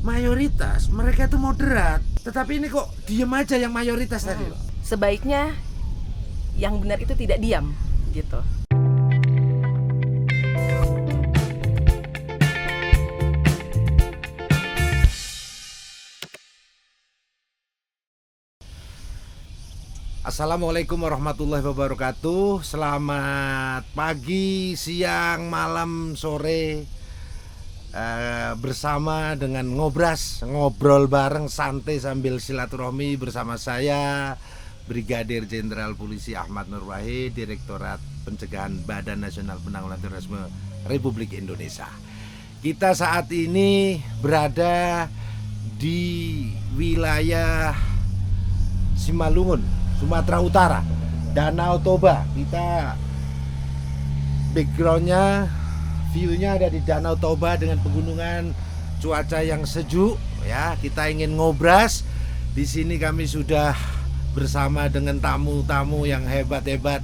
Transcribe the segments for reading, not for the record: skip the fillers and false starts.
mayoritas mereka itu moderat, tetapi ini kok diem aja yang mayoritas tadi loh. Sebaiknya yang benar itu tidak diam gitu. Assalamualaikum warahmatullahi wabarakatuh. Selamat pagi, siang, malam, sore, bersama dengan ngobrol bareng santai sambil silaturahmi bersama saya Brigadir Jenderal Polisi Ahmad Nur Wahid, Direktorat Pencegahan Badan Nasional Penanggulangan Terorisme Republik Indonesia. Kita saat ini berada di wilayah Simalungun, Sumatera Utara, Danau Toba. Kita backgroundnya, viewnya ada di Danau Toba dengan pegunungan, cuaca yang sejuk. Ya, kita ingin ngobras. Di sini kami sudah bersama dengan tamu-tamu yang hebat-hebat,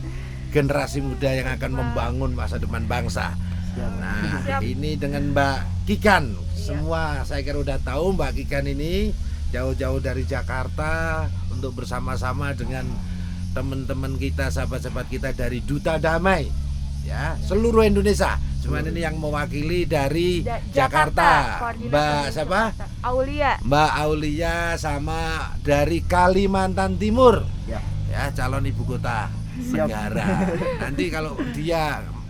generasi muda yang akan membangun masa depan bangsa. Nah, ini dengan Mbak Kikan. Semua saya kira udah tahu Mbak Kikan ini jauh-jauh dari Jakarta untuk bersama-sama dengan teman-teman kita, sahabat-sahabat kita dari Duta Damai, ya, seluruh Indonesia. Cuman ini yang mewakili dari Jakarta. Mbak siapa? Aulia. Mbak Aulia sama dari Kalimantan Timur. Ya, calon ibu kota negara. Nanti kalau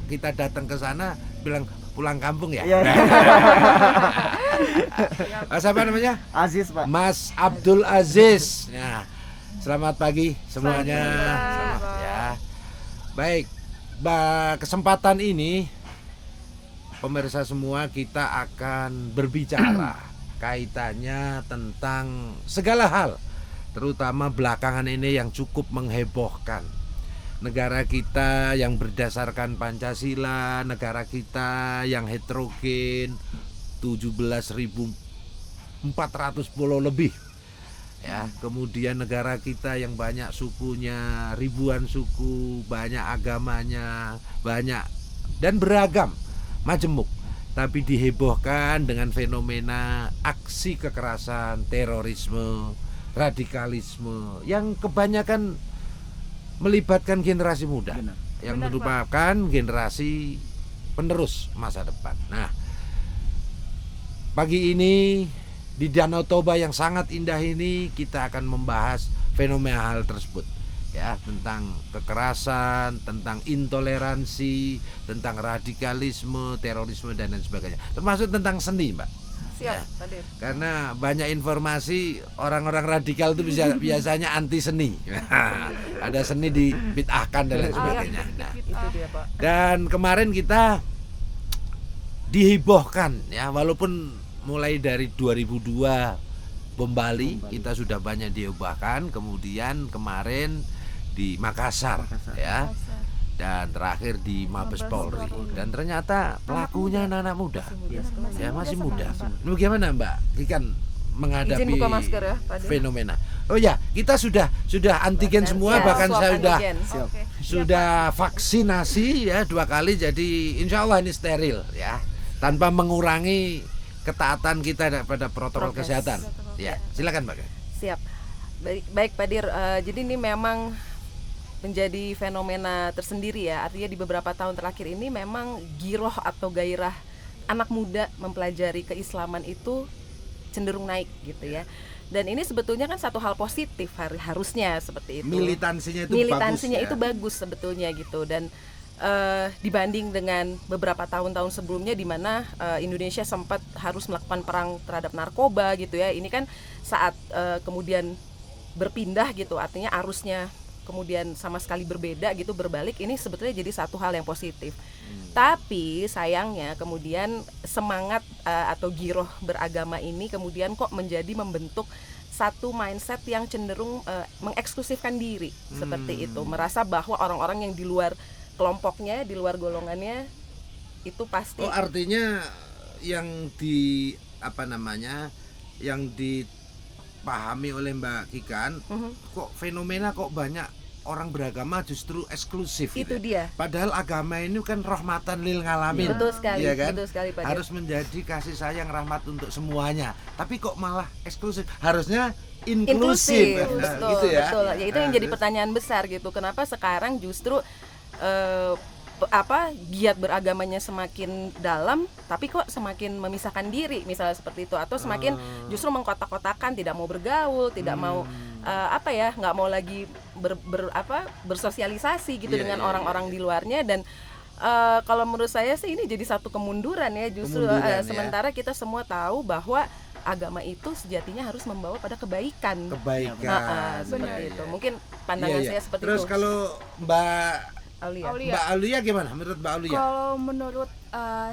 kita datang ke sana bilang pulang kampung ya. Mas apa namanya? Aziz, Pak. Mas Abdul Aziz. Ya. Selamat pagi semuanya. Ya. Baik. Kesempatan ini pemirsa semua kita akan berbicara kaitannya tentang segala hal, terutama belakangan ini yang cukup menghebohkan. Negara kita yang berdasarkan Pancasila, negara kita yang heterogen, 17.400 pulau lebih. Ya, kemudian negara kita yang banyak sukunya, ribuan suku, banyak agamanya, banyak dan beragam, majemuk. Tapi dihebohkan dengan fenomena aksi kekerasan, terorisme, radikalisme yang kebanyakan melibatkan generasi muda. Benar. Yang merupakan generasi penerus masa depan. Nah, pagi ini di Danau Toba yang sangat indah ini kita akan membahas fenomena hal tersebut, ya, tentang kekerasan, tentang intoleransi, tentang radikalisme, terorisme dan lain sebagainya. Termasuk tentang seni, Mbak. Siap, Ya. Padir. Karena banyak informasi orang-orang radikal itu biasanya anti seni. Ada seni dibid'ahkan dan lain sebagainya. Nah, Itu dia, Pak. dan kemarin kita dihebohkan, ya, walaupun mulai dari 2002 bom Bali kita sudah banyak dihebohkan, kemudian kemarin di Makassar, ya, dan terakhir di Mabes Polri, dan ternyata pelakunya anak-anak muda, ya, masih muda. Bagaimana Mbak Kikan menghadapi Izin buka masker ya, Pak Dir. fenomena? Oh ya, kita sudah antigen semua, Ya, bahkan swab saya antigen. sudah vaksinasi ya 2 kali, jadi insya Allah ini steril, ya, tanpa mengurangi ketaatan kita pada protokol Prokes. kesehatan. Ya, silakan Mbak. Siap. Baik Pak Dir, jadi ini memang menjadi fenomena tersendiri ya. Artinya di beberapa tahun terakhir ini memang giroh atau gairah anak muda mempelajari keislaman itu cenderung naik gitu ya. Dan ini sebetulnya kan satu hal positif, harusnya seperti itu. Militansinya itu bagus sebetulnya gitu. Dan dibanding dengan beberapa tahun-tahun sebelumnya di mana Indonesia sempat harus melakukan perang terhadap narkoba gitu ya. Ini kan saat kemudian berpindah gitu, artinya arusnya kemudian sama sekali berbeda gitu, berbalik. Ini sebetulnya jadi satu hal yang positif. Tapi sayangnya kemudian semangat atau giroh beragama ini kemudian kok menjadi membentuk satu mindset yang cenderung mengeksklusifkan diri seperti itu, merasa bahwa orang-orang yang di luar kelompoknya, di luar golongannya itu pasti. Oh, artinya yang yang dipahami oleh Mbak Kikan, kok fenomena kok banyak orang beragama justru eksklusif Itu gitu. dia. Padahal agama ini kan rahmatan lil ngalamin. Betul sekali, Iya kan? betul sekali, Pak. Harus menjadi kasih sayang rahmat untuk semuanya. Tapi kok malah eksklusif? Harusnya inklusif. Betul, Gitu ya. betul. Ya itu yang jadi terus? pertanyaan besar gitu. Kenapa sekarang justru giat beragamanya semakin dalam, tapi kok semakin memisahkan diri, misalnya seperti itu, atau semakin justru mengkotak-kotakan, tidak mau bergaul, tidak mau nggak mau lagi bersosialisasi gitu Iya, dengan iya, orang-orang di luarnya. Dan kalau menurut saya sih ini jadi satu kemunduran ya, justru Kemunduran, ya. sementara kita semua tahu bahwa agama itu sejatinya harus membawa pada kebaikan. Kebaikan. Seperti Iya, itu. iya. Mungkin pandangan Iya, iya. saya seperti Terus itu. kalau Mbak Aulia. Mbak Aulia gimana? Menurut Mbak Aulia? Kalau menurut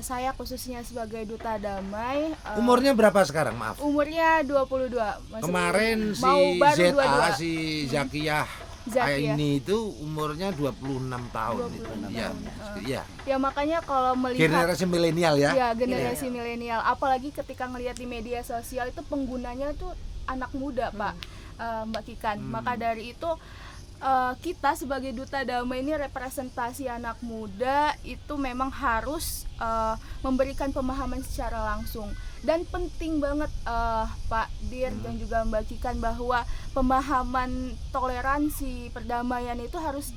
saya khususnya sebagai duta damai, Umurnya berapa sekarang? Maaf. umurnya 22. Kemarin si mau baru ZA 22. si Zakiyah Zakiyah. ini itu umurnya 26 tahun itu. 26 Iya. tahun. Iya. Ya makanya kalau melihat Generasi milenial ya. ya generasi milenial, apalagi ketika ngelihat di media sosial itu penggunanya tuh anak muda, Pak, Mbak Kikan. Maka dari itu kita sebagai duta damai ini representasi anak muda itu memang harus memberikan pemahaman secara langsung. Dan penting banget Pak Dir dan juga Mbak Kikan bahwa pemahaman toleransi perdamaian itu harus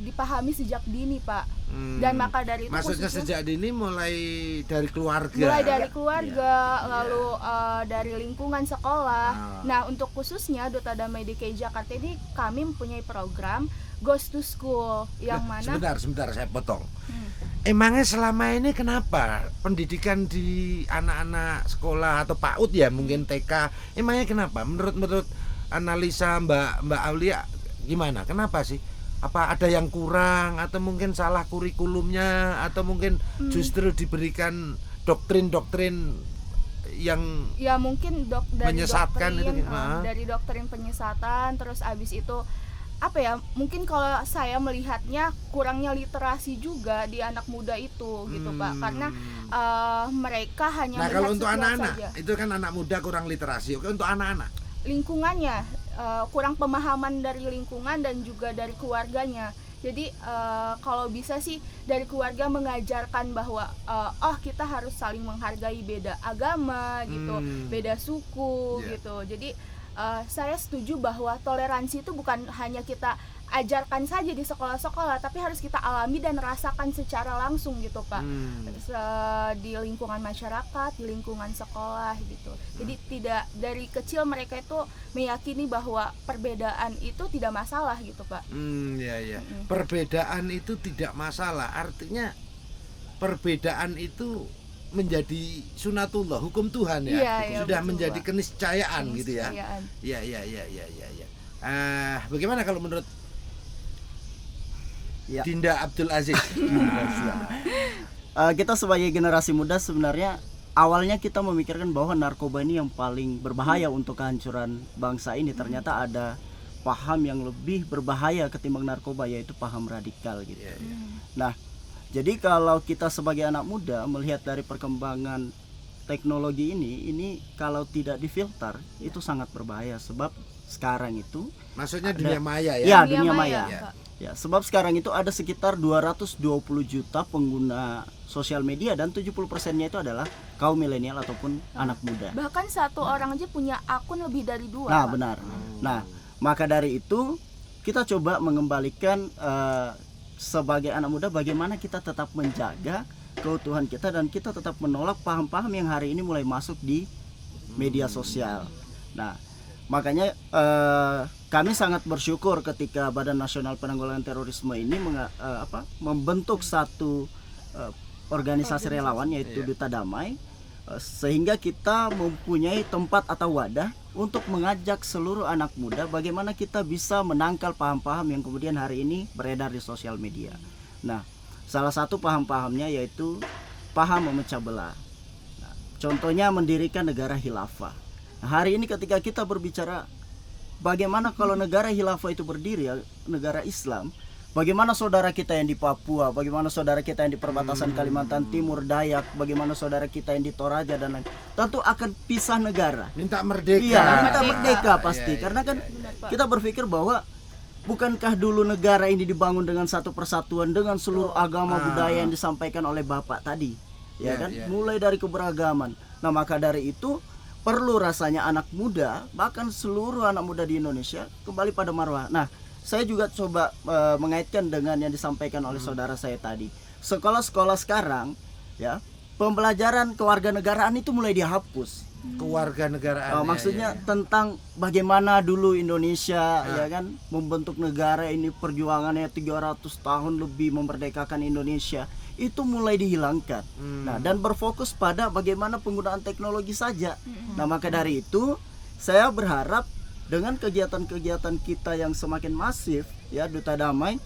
dipahami sejak dini, Pak. Dan maka dari itu Maksudnya khususnya sejak dini mulai dari keluarga. mulai dari keluarga, lalu dari lingkungan sekolah. Nah, untuk khususnya Duta Damai DKI Jakarta ini kami mempunyai program Goes to School yang mana Sebentar saya potong. Emangnya selama ini kenapa pendidikan di anak-anak sekolah atau PAUD ya mungkin TK, emangnya kenapa? Menurut analisa Mbak Aulia gimana? Kenapa sih? Apa ada yang kurang atau mungkin salah kurikulumnya atau mungkin justru diberikan doktrin-doktrin yang ya mungkin menyesatkan itu gimana? dari doktrin penyesatan, terus abis itu mungkin kalau saya melihatnya kurangnya literasi juga di anak muda itu gitu, Pak, karena mereka hanya Nah, melihat kalau untuk sekilas anak-anak saja. itu kan anak muda kurang literasi. Oke, untuk anak-anak Lingkungannya kurang pemahaman dari lingkungan dan juga dari keluarganya. Jadi kalau bisa sih dari keluarga mengajarkan bahwa kita harus saling menghargai beda agama gitu, beda suku gitu. Jadi saya setuju bahwa toleransi itu bukan hanya kita ajarkan saja di sekolah-sekolah, tapi harus kita alami dan rasakan secara langsung gitu, Pak. Di lingkungan masyarakat, di lingkungan sekolah gitu. Jadi tidak dari kecil mereka itu meyakini bahwa perbedaan itu tidak masalah gitu, Pak. Ya. Perbedaan itu tidak masalah. Artinya perbedaan itu menjadi sunatullah, hukum Tuhan ya. Iya, Sudah betul, menjadi Pak. keniscayaan gitu ya. Keniscayaan. Iya. Bagaimana kalau menurut Ya. Dinda Abdul Aziz? Kita sebagai generasi muda sebenarnya awalnya kita memikirkan bahwa narkoba ini yang paling berbahaya untuk kehancuran bangsa ini. Ternyata ada paham yang lebih berbahaya ketimbang narkoba, yaitu paham radikal gitu. Nah, jadi kalau kita sebagai anak muda melihat dari perkembangan teknologi ini kalau tidak difilter itu sangat berbahaya, sebab sekarang itu Maksudnya dunia maya ya? ya dunia maya. Pak. Ya, sebab sekarang itu ada sekitar 220 juta pengguna sosial media dan 70%-nya itu adalah kaum milenial ataupun anak muda. Bahkan satu orang aja punya akun lebih dari 2. Nah, Pak. benar. Nah, maka dari itu kita coba mengembalikan sebagai anak muda bagaimana kita tetap menjaga keutuhan kita dan kita tetap menolak paham-paham yang hari ini mulai masuk di media sosial. Nah, makanya kami sangat bersyukur ketika Badan Nasional Penanggulangan Terorisme ini membentuk satu organisasi relawan yaitu Duta Damai, sehingga kita mempunyai tempat atau wadah untuk mengajak seluruh anak muda bagaimana kita bisa menangkal paham-paham yang kemudian hari ini beredar di sosial media. Nah, salah satu paham-pahamnya yaitu paham memecah belah. Nah, contohnya mendirikan negara khilafah. Nah, hari ini ketika kita berbicara bagaimana kalau negara khilafah itu berdiri, negara Islam, bagaimana saudara kita yang di Papua, bagaimana saudara kita yang di perbatasan Kalimantan Timur, Dayak, bagaimana saudara kita yang di Toraja dan lain, tentu akan pisah negara. Minta merdeka. Iya, minta merdeka pasti. Iya, Karena kan Benar, Pak. kita berpikir bahwa bukankah dulu negara ini dibangun dengan satu persatuan dengan seluruh agama budaya yang disampaikan oleh Bapak tadi, ya kan? Mulai dari keberagaman. Nah, maka dari itu perlu rasanya anak muda, bahkan seluruh anak muda di Indonesia kembali pada marwah. Nah, saya juga coba mengaitkan dengan yang disampaikan oleh saudara saya tadi. Sekolah-sekolah sekarang, ya, pembelajaran kewarganegaraan itu mulai dihapus. Kewarganegaraan. Maksudnya tentang bagaimana dulu Indonesia ya kan membentuk negara ini, perjuangannya 300 tahun lebih memerdekakan Indonesia, itu mulai dihilangkan. Nah, dan berfokus pada bagaimana penggunaan teknologi saja. Nah, maka dari itu saya berharap dengan kegiatan-kegiatan kita yang semakin masif, ya, Duta Damai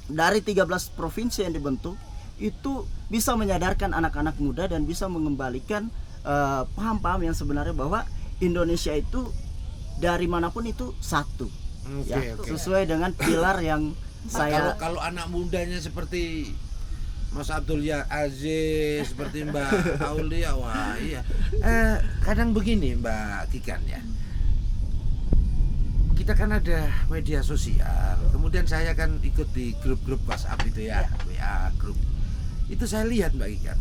dari 13 provinsi yang dibentuk itu bisa menyadarkan anak-anak muda dan bisa mengembalikan paham-paham yang sebenarnya bahwa Indonesia itu dari manapun itu satu, sesuai dengan pilar yang saya. Kalau anak mudanya seperti Mas Abdul ya Aziz, seperti Mbak Aulia, wah iya. Kadang begini Mbak Kikan ya. Kita kan ada media sosial, kemudian saya kan ikut di grup-grup WhatsApp itu ya, WA grup. Itu saya lihat Mbak Kikan.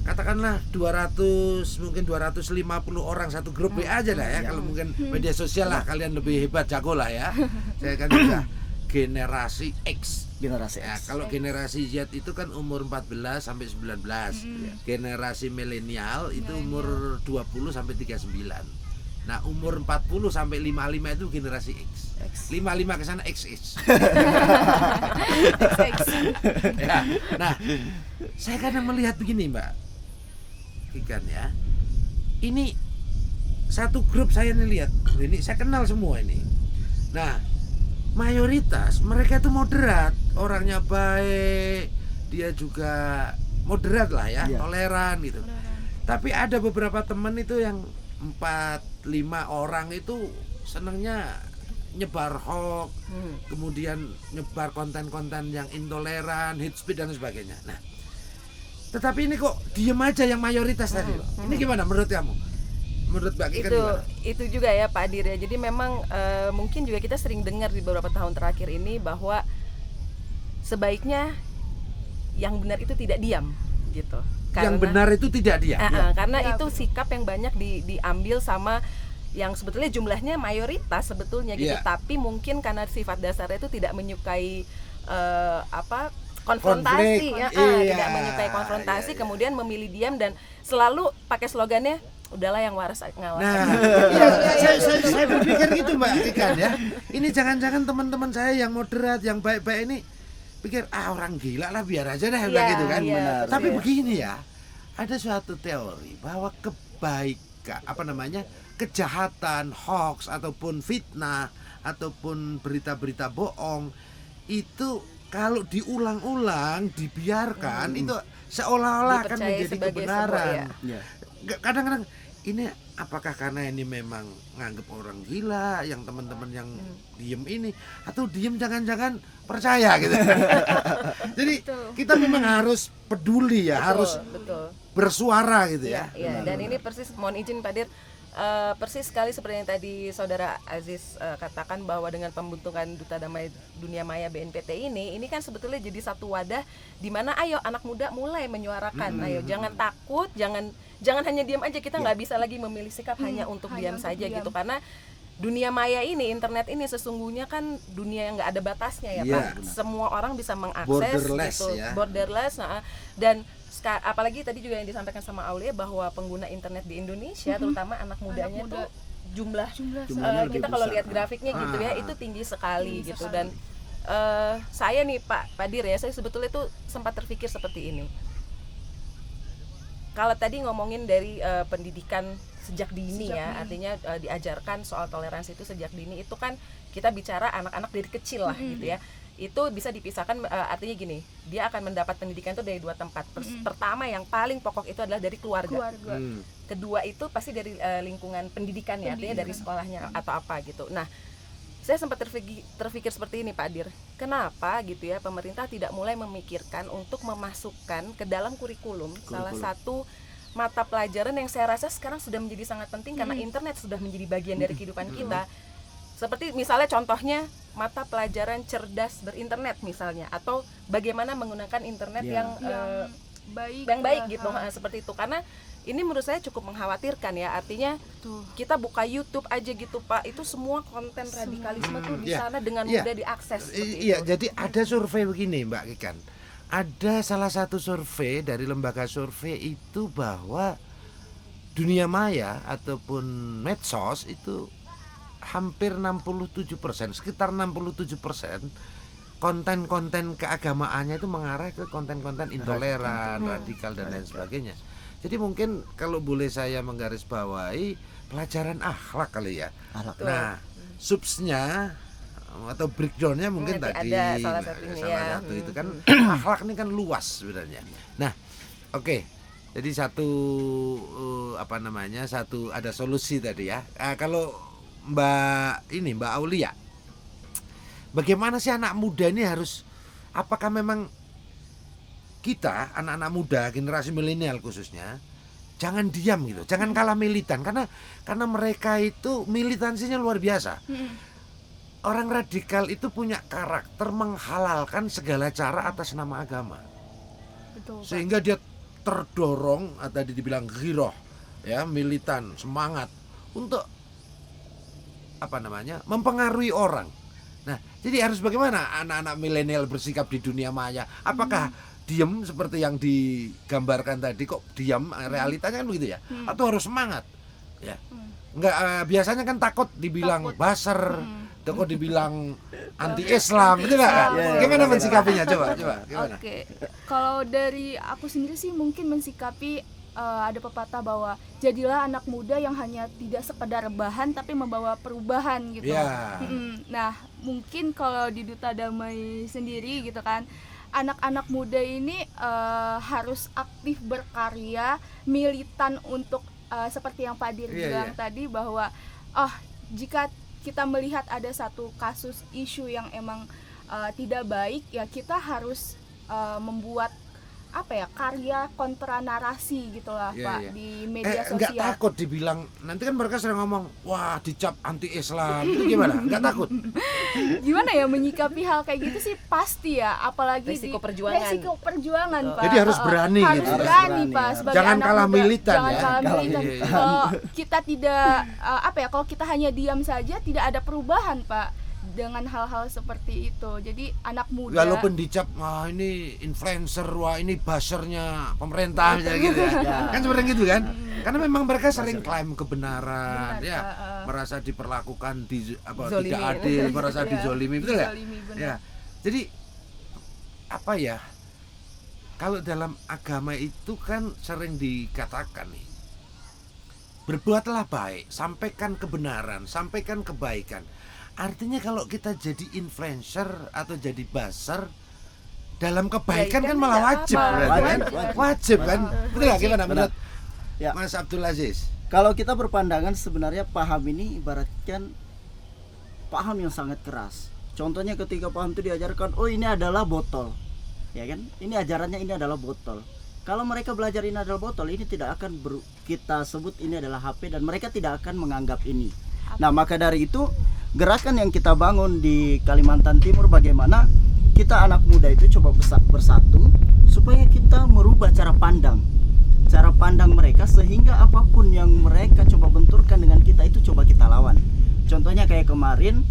Katakanlah 200, mungkin 250 orang satu grup WA aja lah ya. Kalau mungkin media sosial lah kalian lebih hebat, jago lah ya. Saya kan juga generasi X. Generasi Ya, X. kalau generasi Z itu kan umur 14 sampai 19. Generasi milenial itu umur 20 sampai 39. Nah, umur 40 sampai 55 itu generasi X. 55 ke sana XX. Ya. Nah, saya kadang melihat begini, Mbak Kikan ya. Ini satu grup saya nih lihat. Ini saya kenal semua ini. Nah, mayoritas mereka itu moderat, orangnya baik, dia juga moderat lah ya, toleran gitu. Tapi ada beberapa teman itu yang 4-5 orang itu senangnya nyebar hoax, kemudian nyebar konten-konten yang intoleran, hate speech dan sebagainya. Nah, tetapi ini kok diem aja yang mayoritas tadi loh. Ini gimana menurut kamu? Menurut Mbak Kikan gimana? Itu juga ya Pak Adir ya. Jadi memang mungkin juga kita sering dengar di beberapa tahun terakhir ini bahwa sebaiknya yang benar itu tidak diam gitu. Yang benar itu tidak diam. Karena itu sikap yang banyak diambil sama yang sebetulnya jumlahnya mayoritas sebetulnya gitu. Tapi mungkin karena sifat dasarnya itu tidak menyukai konfrontasi, tidak menyukai konfrontasi, kemudian memilih diam dan selalu pakai slogannya udahlah yang waras ngalah. Nah, saya berpikir gitu Mbak Kikan ya. Ini jangan-jangan teman-teman saya yang moderat, yang baik-baik ini pikir orang gila lah, biar aja deh gitu kan. Benar. Tapi begini ya, ada suatu teori bahwa kejahatan, hoax ataupun fitnah ataupun berita-berita bohong itu kalau diulang-ulang, dibiarkan itu seolah-olah akan menjadi kebenaran. Kadang-kadang ini apakah karena ini memang nganggep orang gila yang teman-teman yang diem ini, atau diem jangan-jangan percaya gitu. Jadi kita memang harus peduli ya, harus bersuara gitu ya. Dan ini persis, mohon izin Pak Dir, persis sekali seperti yang tadi Saudara Aziz katakan bahwa dengan pembentukan Duta Damai Dunia Maya BNPT ini kan sebetulnya jadi satu wadah di mana ayo anak muda mulai menyuarakan, ayo jangan takut, jangan hanya diam aja, kita nggak bisa lagi memilih sikap hanya untuk diam saja gitu, karena dunia maya ini, internet ini sesungguhnya kan dunia yang nggak ada batasnya ya Pak. Semua orang bisa mengakses borderless, dan apalagi tadi juga yang disampaikan sama Aulia bahwa pengguna internet di Indonesia terutama anak mudanya tuh jumlah kita kalau lihat grafiknya gitu ya, itu tinggi sekali gitu. Dan saya nih Pak Dir ya, saya sebetulnya tuh sempat terpikir seperti ini. Kalau tadi ngomongin dari pendidikan sejak dini ya, artinya diajarkan soal toleransi itu sejak dini, itu kan kita bicara anak-anak dari kecil lah gitu ya. Itu bisa dipisahkan, artinya gini, dia akan mendapat pendidikan itu dari dua tempat. Pertama yang paling pokok itu adalah dari keluarga. Kedua itu pasti dari lingkungan pendidikan ya, artinya dari sekolahnya atau apa gitu. Nah, saya sempat terpikir seperti ini Pak Dir, kenapa gitu ya pemerintah tidak mulai memikirkan untuk memasukkan ke dalam kurikulum salah satu mata pelajaran yang saya rasa sekarang sudah menjadi sangat penting karena internet sudah menjadi bagian dari kehidupan kita, Seperti misalnya contohnya mata pelajaran cerdas berinternet misalnya, atau bagaimana menggunakan internet Ya. yang baik yang baik ya, gitu, seperti itu. Karena ini menurut saya cukup mengkhawatirkan ya, artinya tuh. kita buka YouTube aja gitu Pak, itu semua konten radikalisme tuh di Iya. sana dengan Iya. mudah diakses seperti Iya, itu. jadi ada survei begini Mbak Kikan. Ada salah satu survei dari lembaga survei itu bahwa dunia maya ataupun medsos itu hampir 67%, sekitar 67% konten-konten keagamaannya itu mengarah ke konten-konten intoleran, radikal dan lain sebagainya. Jadi mungkin kalau boleh saya menggarisbawahi pelajaran akhlak kali ya. Akhlak. Nah, subsnya atau breakdownnya mungkin Nanti tadi ada salah satunya salah ya. satu itu kan akhlak ini kan luas sebenarnya. Nah, oke. Jadi satu satu ada solusi tadi ya. Kalau Mbak Aulia, bagaimana sih anak muda ini harus, apakah memang kita anak-anak muda generasi milenial khususnya jangan diam gitu, jangan kalah militan karena mereka itu militansinya luar biasa. Orang radikal itu punya karakter menghalalkan segala cara atas nama agama. Betul, Pak. Sehingga dia terdorong atau dibilang ghiroh ya, militan, semangat untuk mempengaruhi orang. Nah, jadi harus bagaimana anak-anak milenial bersikap di dunia maya? Apakah diam seperti yang digambarkan tadi, kok diam, realitanya kan begitu ya? Atau harus semangat? Ya. Enggak, biasanya kan takut dibilang baser, takut dibilang anti-Islam, betul nggak? Gimana mensikapinya? Coba gimana? Oke, kalau dari aku sendiri sih mungkin mensikapi ada pepatah bahwa jadilah anak muda yang hanya tidak sekedar bahan tapi membawa perubahan gitu. Ya. Nah, mungkin kalau di Duta Damai sendiri gitu kan, anak-anak muda ini harus aktif berkarya, militan untuk seperti yang Pak Dir bilang tadi bahwa jika kita melihat ada satu kasus isu yang emang tidak baik, ya kita harus membuat karya kontra narasi gitulah Pak di media Enggak sosial. takut dibilang, nanti kan mereka sering ngomong wah dicap anti-Islam, itu gimana? Enggak takut? Gimana ya menyikapi hal kayak gitu sih, pasti ya, apalagi Resiko di perjuangan. resiko perjuangan Pak. Jadi harus berani harus gitu. berani Harus Pak berani, sebagai Jangan anak kalah muda. militan Jangan ya. kalah Kalah militan. militan. Kalau kita tidak kalau kita hanya diam saja tidak ada perubahan Pak dengan hal-hal seperti itu. Jadi anak muda Walaupun dicap wah ini influencer, wah ini buzzernya pemerintah misalnya gitu ya. Kan seperti gitu kan? Karena memang mereka sering klaim kebenaran, Benar, ya, Pak. merasa diperlakukan tidak Zolimi. adil, merasa dizolimi, betul ya? Dizolimi, benar. Ya. Jadi kalau dalam agama itu kan sering dikatakan nih, berbuatlah baik, sampaikan kebenaran, sampaikan kebaikan. Artinya kalau kita jadi influencer atau jadi buzzer dalam kebaikan kan malah wajib, apa-apa. berarti kan? Wajib kan? Betul nggak? Gimana Benar. menurut Ya. Mas Abdul Aziz? Kalau kita berpandangan sebenarnya paham ini ibaratkan paham yang sangat keras. Contohnya ketika paham itu diajarkan, oh ini adalah botol, ya kan? Ini ajarannya ini adalah botol. Kalau mereka belajar ini adalah botol, ini tidak akan kita sebut ini adalah HP dan mereka tidak akan menganggap ini. Nah maka dari itu gerakan yang kita bangun di Kalimantan Timur bagaimana kita anak muda itu coba bersatu supaya kita merubah cara pandang mereka sehingga apapun yang mereka coba benturkan dengan kita itu coba kita lawan. Contohnya kayak kemarin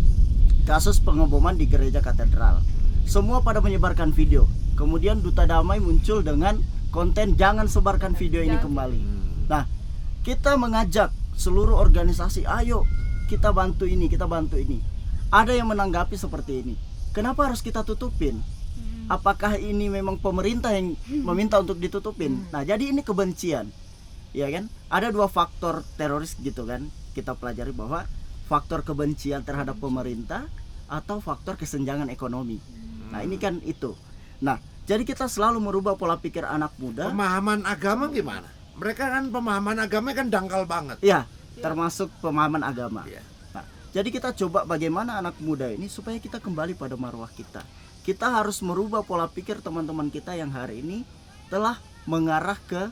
kasus pengeboman di gereja katedral, semua pada menyebarkan video, kemudian Duta Damai muncul dengan konten jangan sebarkan video ini kembali. Nah kita mengajak seluruh organisasi, ayo kita bantu ini, kita bantu ini. Ada yang menanggapi seperti ini, kenapa harus kita tutupin? Apakah ini memang pemerintah yang meminta untuk ditutupin? Nah jadi ini kebencian, ya kan? Ada dua faktor teroris gitu kan, kita pelajari bahwa faktor kebencian terhadap pemerintah atau faktor kesenjangan ekonomi. Nah ini kan itu. Nah jadi kita selalu merubah pola pikir anak muda. Pemahaman agama gimana? Mereka kan pemahaman agama kan dangkal banget. Ya, termasuk pemahaman agama. Iya. Nah, jadi kita coba bagaimana anak muda ini supaya kita kembali pada marwah kita. Kita harus merubah pola pikir teman-teman kita yang hari ini telah mengarah ke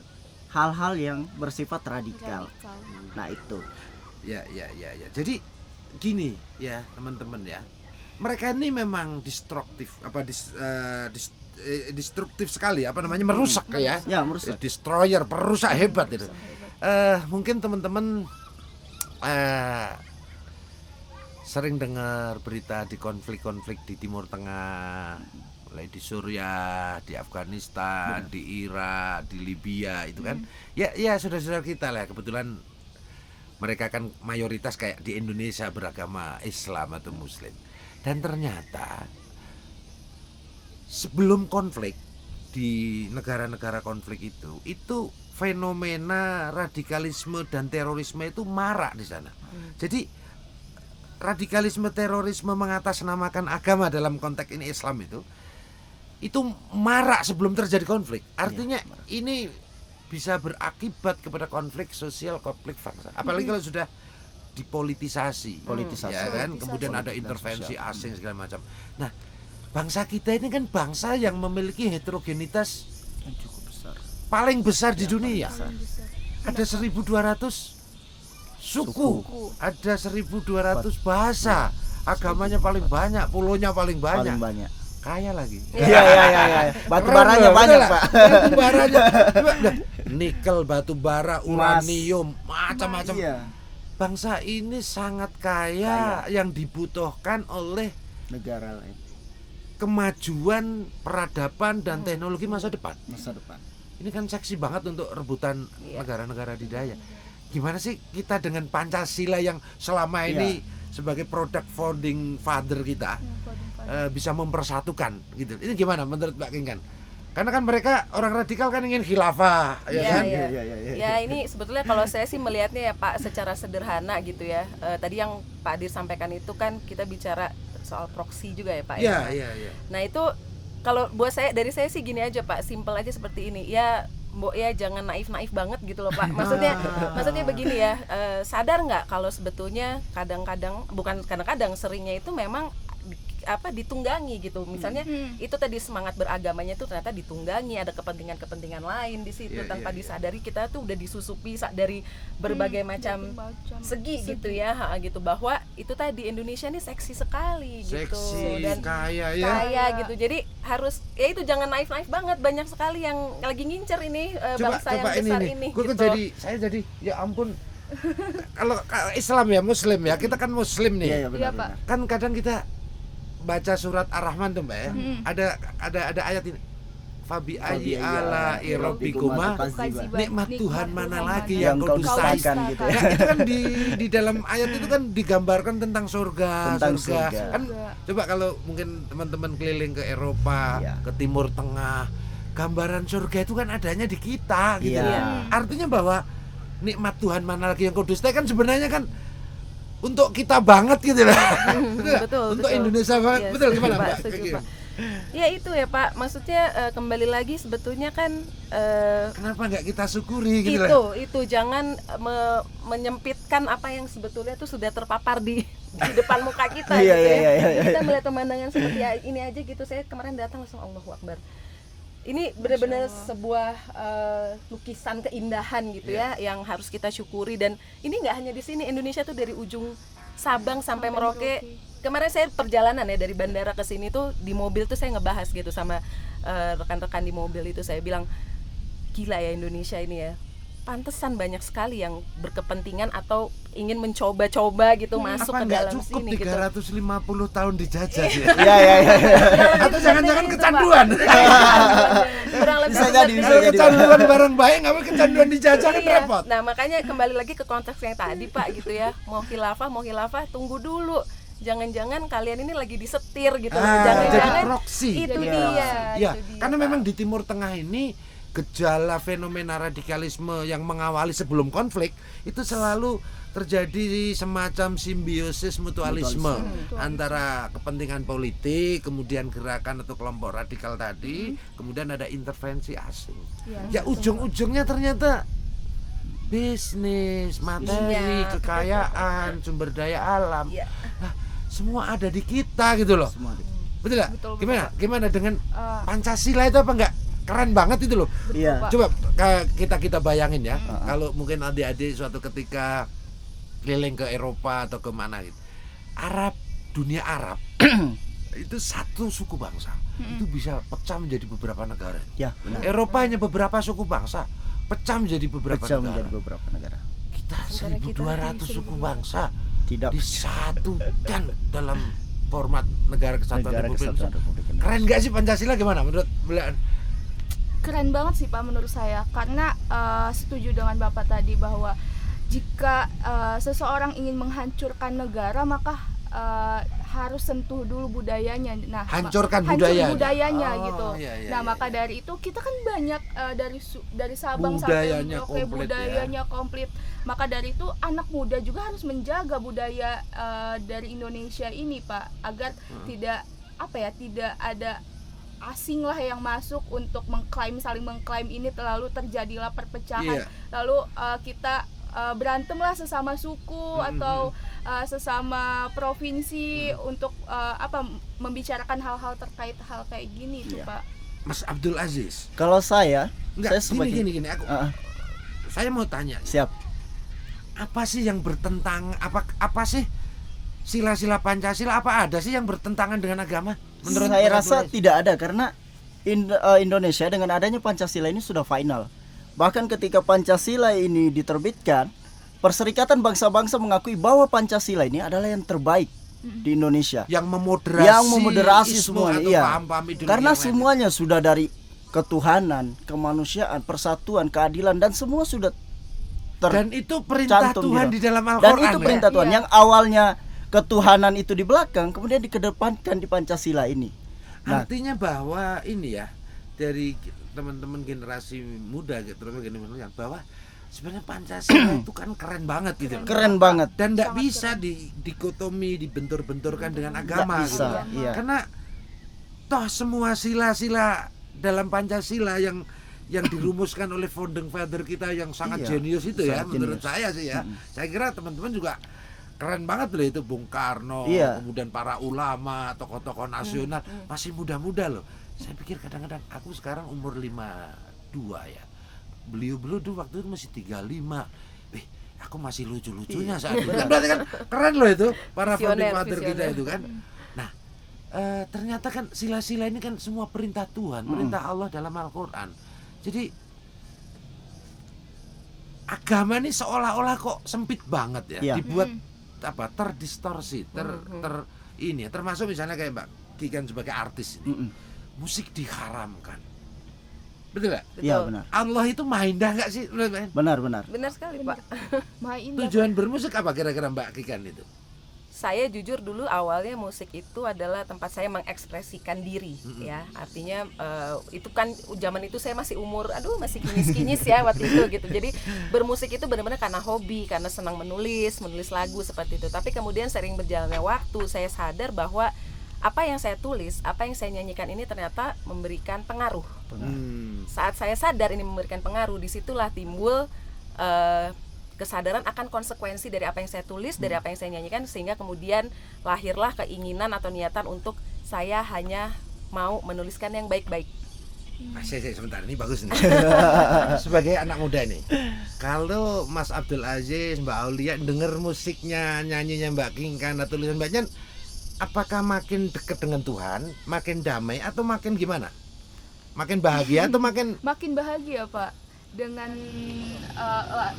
hal-hal yang bersifat radikal. Nah itu. Ya. Jadi gini ya teman-teman ya, mereka ini memang destruktif destruktif sekali, apa namanya, merusak ya, merusak. destroyer, perusak hebat itu. Mungkin teman-teman sering dengar berita di konflik-konflik di Timur Tengah, mulai di Suriah, di Afghanistan, di Irak, di Libya itu kan. Ya saudara-saudara kita lah, kebetulan mereka kan mayoritas kayak di Indonesia beragama Islam atau Muslim. Dan ternyata sebelum konflik di negara-negara konflik itu fenomena radikalisme dan terorisme itu marak di sana. Jadi radikalisme terorisme mengatasnamakan agama dalam konteks ini Islam itu marak sebelum terjadi konflik. Artinya ini bisa berakibat kepada konflik sosial, konflik bangsa. Apalagi kalau sudah dipolitisasi, ya kan, kemudian ada intervensi asing segala macam. Nah, bangsa kita ini kan bangsa yang memiliki heterogenitas yang cukup besar, paling besar di dunia. Ada 1.200 suku, ada 1.200 bahasa, agamanya paling banyak, pulaunya paling banyak. Kaya lagi. Iya. Batu baranya banyak, Pak. Batu baranya. Nikel, batu bara, uranium, macam-macam. Iya. Bangsa ini sangat kaya yang dibutuhkan oleh negara lain. Kemajuan peradaban dan teknologi masa depan. Ini kan seksi banget untuk rebutan negara-negara didaya. Gimana sih kita dengan Pancasila yang selama ini sebagai produk founding father kita bisa mempersatukan gitu. Ini gimana menurut Mbak King kan? Karena kan mereka orang radikal kan ingin khilafah, kan? Ya ini sebetulnya kalau saya sih melihatnya ya Pak secara sederhana gitu ya. Tadi yang Pak Adir sampaikan itu kan kita bicara soal proksi juga ya Pak. Iya. Nah itu kalau buat saya, dari saya sih gini aja Pak, simpel aja seperti ini. Ya Mbok ya jangan naif banget gitu loh Pak. Maksudnya begini ya, sadar nggak kalau sebetulnya kadang-kadang seringnya itu memang ditunggangi gitu. Misalnya itu tadi semangat beragamanya itu ternyata ditunggangi, ada kepentingan-kepentingan lain di situ tanpa disadari. Kita tuh udah disusupi dari berbagai macam segi gitu ya, gitu, bahwa itu tadi Indonesia ini seksi sekali gitu dan kaya gitu. Jadi harus ya itu jangan naif banget, banyak sekali yang lagi ngincer ini bangsa yang besar ini gitu. Saya jadi ya ampun. Kalau Islam ya, Muslim ya, kita kan Muslim nih. Iya Pak. Kan kadang kita baca surat Ar-Rahman tuh Mbak ya. Ada ayat ini. Fabi ayyi ala'i rabbikuma nikmat Tuhan mana lagi yang kau dustai gitu ya. Nah, itu kan di dalam ayat itu kan digambarkan tentang surga. Kan coba kalau mungkin teman-teman keliling ke Eropa, ke Timur Tengah, gambaran surga itu kan adanya di kita gitu. Artinya bahwa nikmat Tuhan mana lagi yang kau dustai kan sebenarnya kan untuk kita banget gitu lah. Betul. Untuk Indonesia banget. Betul gimana Mbak? Pak. Ya itu ya Pak, maksudnya kembali lagi sebetulnya kan kenapa nggak kita syukuri gitu lah. Itu jangan menyempitkan apa yang sebetulnya itu sudah terpapar di depan muka kita gitu ya. Kita melihat pemandangan seperti ini aja gitu. Saya kemarin datang langsung Allahu Akbar. Ini benar-benar sebuah lukisan keindahan gitu ya, yang harus kita syukuri. Dan ini nggak hanya di sini, Indonesia tuh dari ujung Sabang sampai Merauke. Kemarin saya perjalanan ya dari bandara ke sini tuh di mobil tuh saya ngebahas gitu sama rekan-rekan di mobil itu, saya bilang gila ya Indonesia ini ya. Pantesan banyak sekali yang berkepentingan atau ingin mencoba-coba gitu masuk ke dalam sini gitu. Apa nggak cukup 350 tahun dijajah sih? Iya. Atau jangan-jangan kecanduan? Kurang lebih bisa jadi. Kecanduan barang baik, nggak mau kecanduan dijajah kan repot. Nah makanya kembali lagi ke konteks yang tadi Pak gitu ya. Mau khilafah, tunggu dulu. Jangan-jangan kalian ini lagi disetir gitu. Jangan-jangan proksi. Itu dia. Ya, karena memang di Timur Tengah ini gejala fenomena radikalisme yang mengawali sebelum konflik itu selalu terjadi semacam simbiosis mutualisme antara kepentingan politik, kemudian gerakan atau kelompok radikal tadi, kemudian ada intervensi asing. Ya ujung-ujungnya ternyata bisnis, materi, kekayaan, sumber daya alam. Nah, semua ada di kita gitu loh. Betul nggak? Gimana dengan Pancasila itu apa enggak? Keren banget itu loh. Coba kita bayangin ya. Kalau mungkin adik-adik suatu ketika keliling ke Eropa atau kemana gitu. dunia Arab itu satu suku bangsa. Itu bisa pecah menjadi beberapa negara. Ya, benar. Eropa hanya beberapa suku bangsa, pecah menjadi beberapa Pecah negara. menjadi beberapa negara. Kita Sementara kita 1.200 suku bangsa Tidak disatukan dalam format negara kesatuan negara Republik kesatuan Indonesia. Republik Indonesia. Keren gak sih Pancasila, gimana menurut beliau? Keren banget sih Pak menurut saya, karena setuju dengan Bapak tadi bahwa jika seseorang ingin menghancurkan negara maka harus sentuh dulu budayanya. Nah, Hancurkan hancur budayanya. budayanya Oh, gitu. iya, iya, Nah, iya, maka iya. dari itu kita kan banyak dari Sabang Budayanya sampai Merauke, komplit, budayanya komplit. Maka dari itu anak muda juga harus menjaga budaya dari Indonesia ini, Pak, agar tidak ada asing lah yang masuk untuk saling mengklaim ini, lalu terjadilah perpecahan. Iya. Lalu kita berantem lah sesama suku atau sesama provinsi untuk membicarakan hal-hal terkait hal kayak gini tuh, Iya. Pak. Mas Abdul Aziz. Kalau saya Enggak, sebagai gini aku. Ah, Saya mau tanya, siap. apa sih yang bertentangan, apa sih sila-sila Pancasila, apa ada sih yang bertentangan dengan agama? Menurut Saya Mas rasa Abdul Aziz? tidak ada, karena Indonesia dengan adanya Pancasila ini sudah final. Bahkan ketika Pancasila ini diterbitkan, Perserikatan Bangsa-Bangsa mengakui bahwa Pancasila ini adalah yang terbaik di Indonesia. yang memoderasi Yang isme semuanya, atau iya. paham-paham ideologi Karena yang lain. semuanya sudah dari ketuhanan, kemanusiaan, persatuan, keadilan, dan semua sudah Dan itu perintah tercantum Tuhan gitu. di dalam Dan Al-Quran. itu ya? perintah Tuhan. Iya. Yang awalnya ketuhanan itu di belakang, kemudian dikedepankan di Pancasila ini. Nah, Artinya bahwa ini ya, dari teman-teman generasi muda, terutama generasi muda, bahwa sebenarnya Pancasila itu kan keren banget gitu. keren banget. Dan tidak Sangat bisa dikotomi, dibentur-benturkan dengan agama Nggak bisa, gitu. iya. Karena toh semua sila-sila dalam Pancasila yang dirumuskan oleh founding father kita yang sangat Iya, jenius itu ya, sangat menurut jenius. saya sih ya. Saya kira teman-teman juga keren banget loh itu, Bung Karno, Iya. kemudian para ulama, tokoh-tokoh nasional, masih muda-muda loh. Saya pikir kadang-kadang aku sekarang umur 52 ya. Beliau dulu waktu itu masih 35. Aku masih lucu-lucunya saat itu. Kan berarti kan keren loh itu para founding Visioner, father kita visioner. itu kan. Nah, ternyata kan sila-sila ini kan semua perintah Tuhan, perintah Allah dalam Al-Qur'an. Jadi agama ini seolah-olah kok sempit banget ya, Iya. dibuat terdistorsi, ini termasuk misalnya kayak Mbak Kikan sebagai artis ini. Musik diharamkan. Betul nggak? Betul. Iya, benar. Allah itu maha indah nggak sih? Benar. Benar sekali, Pak. Maha indah. Tujuan bermusik apa kira-kira Mbak Kikan itu? Saya jujur dulu awalnya musik itu adalah tempat saya mengekspresikan diri, ya. Artinya itu kan zaman itu saya masih masih kinyis-kinyis ya waktu itu gitu. Jadi bermusik itu benar-benar karena hobi, karena senang menulis lagu seperti itu. Tapi kemudian sering berjalannya waktu, saya sadar bahwa apa yang saya tulis, apa yang saya nyanyikan ini ternyata memberikan pengaruh. Saat saya sadar ini memberikan pengaruh, disitulah timbul kesadaran akan konsekuensi dari apa yang saya tulis, dari apa yang saya nyanyikan, sehingga kemudian lahirlah keinginan atau niatan untuk saya hanya mau menuliskan yang baik-baik. Saya sebentar, ini bagus nih. Sebagai anak muda nih, kalau Mas Abdul Aziz, Mbak Aulia denger musiknya, nyanyinya Mbak Kikan atau tulisan Mbak Nyan, apakah makin dekat dengan Tuhan, makin damai, atau makin gimana? Makin bahagia atau makin Makin bahagia, Pak, dengan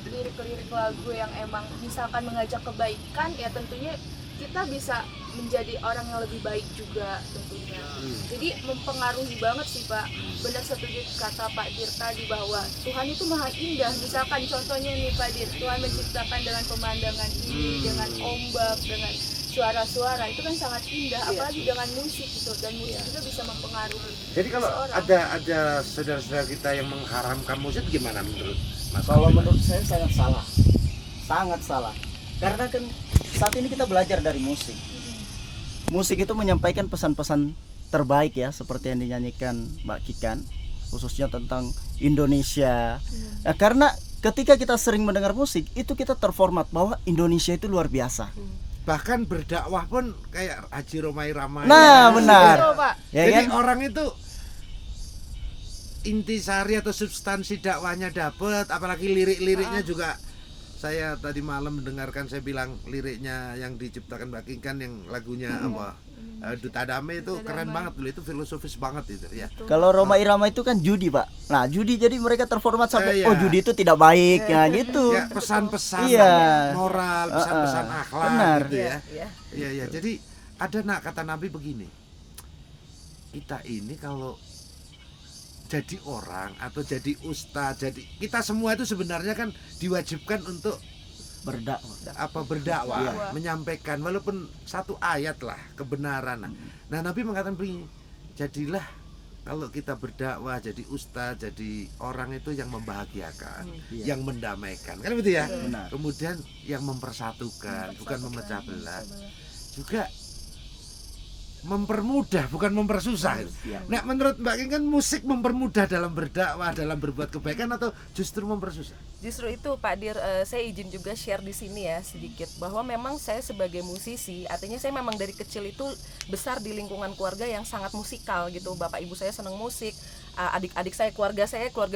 lirik-lirik lagu yang emang misalkan mengajak kebaikan, ya tentunya kita bisa menjadi orang yang lebih baik juga tentunya. Jadi mempengaruhi banget sih, Pak. Benar, setuju kata Pak Dir tadi bahwa Tuhan itu maha indah. Misalkan contohnya nih Pak Dir, Tuhan menciptakan dengan pemandangan ini, dengan ombak, dengan suara-suara, itu kan sangat indah, apalagi dengan musik gitu, dan musik juga bisa mempengaruhi. Jadi kalau seseorang. ada saudara-saudara kita yang mengharamkan musik, gimana menurut Mas? Kalau Abdul? menurut saya sangat salah. Sangat salah. Karena kan saat ini kita belajar dari musik. Musik itu menyampaikan pesan-pesan terbaik ya, seperti yang dinyanyikan Mbak Kikan, khususnya tentang Indonesia. Nah, karena ketika kita sering mendengar musik, itu kita terformat bahwa Indonesia itu luar biasa. Bahkan berdakwah pun kayak Haji Romai Ramai. Nah, benar. Betul, Pak. Ya Jadi kan? orang itu intisari atau substansi dakwahnya dapat, apalagi lirik-liriknya juga saya tadi malam mendengarkan, saya bilang liriknya yang diciptakan Mbak King kan yang lagunya apa? Duta Damai itu Duta keren Damai. banget dulu, itu filosofis banget itu ya. Kalau Roma Irama itu kan judi, Pak. Nah, judi jadi mereka terformat sampai Iya. oh judi itu tidak baik ya gitu. Ya, pesan-pesan Iya. moral, pesan-pesan akhlak benar. gitu ya. Iya. Iya, iya. Jadi ada kata Nabi begini. Kita ini kalau jadi orang atau jadi ustadz, jadi kita semua itu sebenarnya kan diwajibkan untuk Berdakwah. berdakwah, Iya. menyampaikan walaupun satu ayat lah kebenaran. Nah, Nabi mengatakan begini, jadilah kalau kita berdakwah jadi ustadz, jadi orang itu yang membahagiakan, Iya. yang mendamaikan, kan begitu ya. Benar. Kemudian yang mempersatukan, bukan memecah belah. Juga mempermudah, bukan mempersusah. Iya. Nah, menurut Mbak King kan musik mempermudah dalam berdakwah, dalam berbuat kebaikan atau justru mempersusah? Justru itu Pak Dir, saya izin juga share di sini ya sedikit bahwa memang saya sebagai musisi, artinya saya memang dari kecil itu besar di lingkungan keluarga yang sangat musikal gitu. Bapak ibu saya senang musik, adik-adik saya, keluarga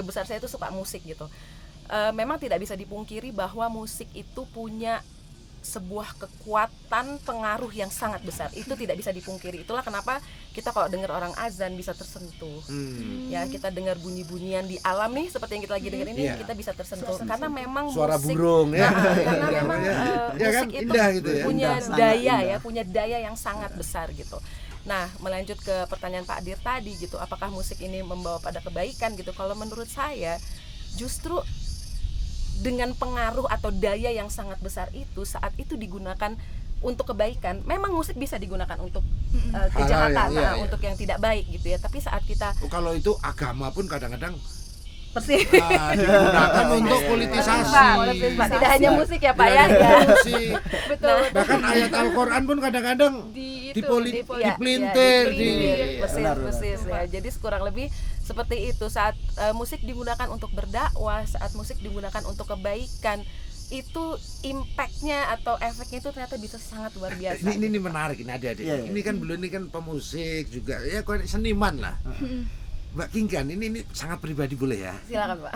besar saya itu suka musik gitu. Memang tidak bisa dipungkiri bahwa musik itu punya sebuah kekuatan pengaruh yang sangat besar, itu tidak bisa dipungkiri. Itulah kenapa kita kalau dengar orang azan bisa tersentuh. Ya, kita dengar bunyi-bunyian di alam nih seperti yang kita lagi dengar ini, Iya. kita bisa tersentuh karena memang Suara musik, burung ya. karena memang Ya kan, musik itu indah gitu ya. punya Indah, sangat daya indah. ya, punya daya yang sangat besar gitu. Nah, melanjut ke pertanyaan Pak Dir tadi gitu, apakah musik ini membawa pada kebaikan gitu? Kalau menurut saya justru dengan pengaruh atau daya yang sangat besar itu, saat itu digunakan untuk kebaikan, memang musik bisa digunakan untuk kejahatan, Hal-hal yang- iya. untuk yang tidak baik gitu ya. Tapi saat kita Oh, kalau itu agama pun kadang-kadang persis digunakan untuk politisasi. Pak, tidak hanya musik ya Pak ya. Iya, musik. Betul. Bahkan ayat Al-Quran pun kadang-kadang dipelintir, persis, Benar, persis ya. Jadi kurang lebih seperti itu. Saat musik digunakan untuk berdakwah, saat musik digunakan untuk kebaikan, itu impactnya atau efeknya itu ternyata bisa sangat luar biasa. Ini menarik ini adik-adik. Iya, iya. Ini kan beliau ini kan pemusik juga, ya seniman lah. Mbak King kan ini sangat pribadi boleh ya. Silakan Pak.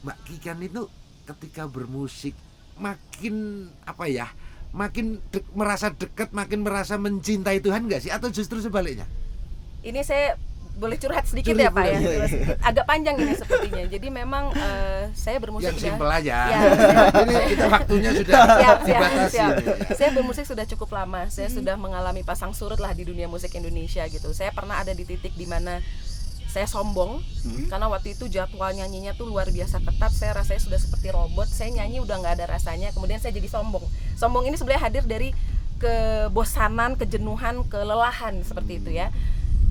Mbak King kan itu ketika bermusik makin apa ya? Makin merasa dekat, makin merasa mencintai Tuhan nggak sih? Atau justru sebaliknya? Ini saya boleh curhat sedikit Curhat ya Pak ya. boleh, iya, iya. Agak panjang ini sepertinya. Jadi memang saya bermusik Yang ya. simpel aja. Ya, Ini kita waktunya sudah dibatasi. siap. Ya. Saya bermusik sudah cukup lama. Saya sudah mengalami pasang surut lah di dunia musik Indonesia gitu. Saya pernah ada di titik di mana saya sombong karena waktu itu jadwal nyanyinya tuh luar biasa ketat. Saya rasanya sudah seperti robot. Saya nyanyi udah nggak ada rasanya. Kemudian saya jadi sombong. Sombong ini sebenarnya hadir dari kebosanan, kejenuhan, kelelahan seperti itu ya.